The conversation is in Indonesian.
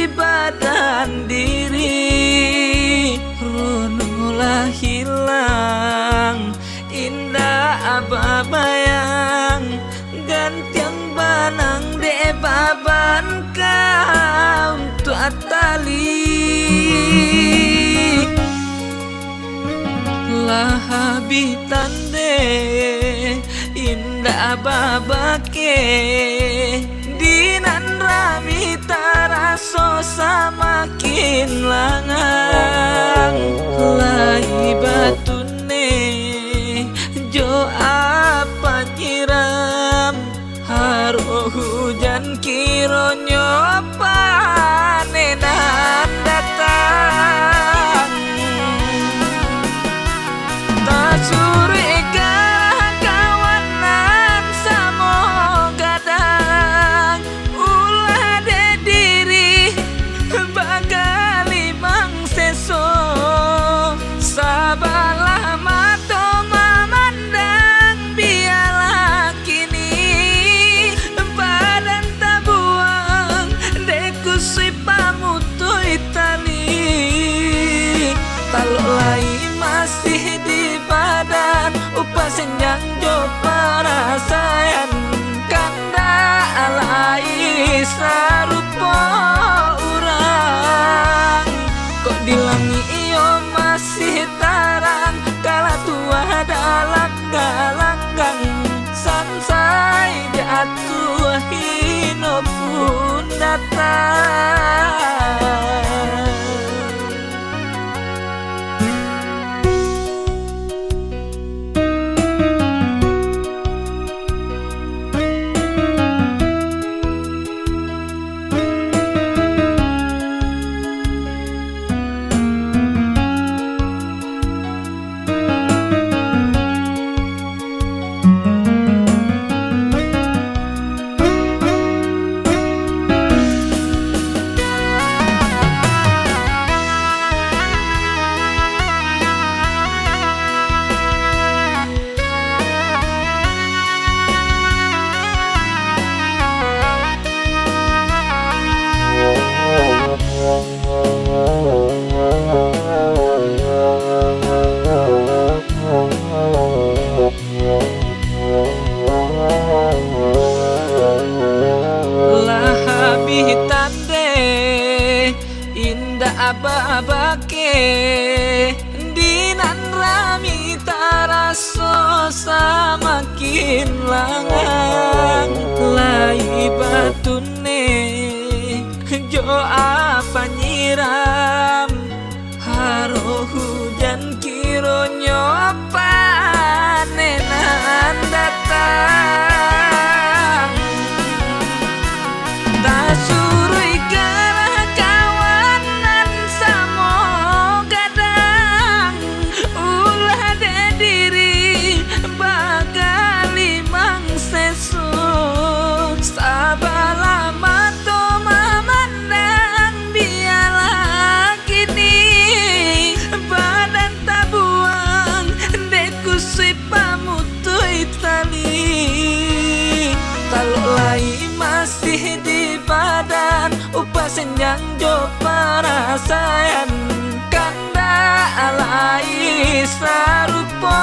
di badan diri, runulah hilang indah aba bayang, gantiang banang de baban kau tua tali. Lah habitan de indah babake, dinan rami taraso samakin langang, lai batune jo apa nyiram, haro hujan kironyo panenan datang. Tak surika kawanan samo gadang, ulah de diri bagali mang seso, sabalah mato mamandang biarlah kini, badan tabuang deku si pamutui tali. Kalau lain masih di badan upah senyang jo perasaan, kanda alai sarupo urang, kok dilangi iyo masih tarang, kala tua dalam galanggang, sansai jatuh hino pun datang. Habitan de indah aba-abake, dinan rami taraso samakin langang, lai batune jo apa nyiram, haro hujan kironyo panenan datang. Tak surui kalah kawanan samo gadang, ulah de diri bagali mang sesu, sabalah mato mamandang biarlah kini, badan tabuang deku si pamutui tali. Kalau lain masih di badan upah senyang jo perasaan, kanda alai sarupo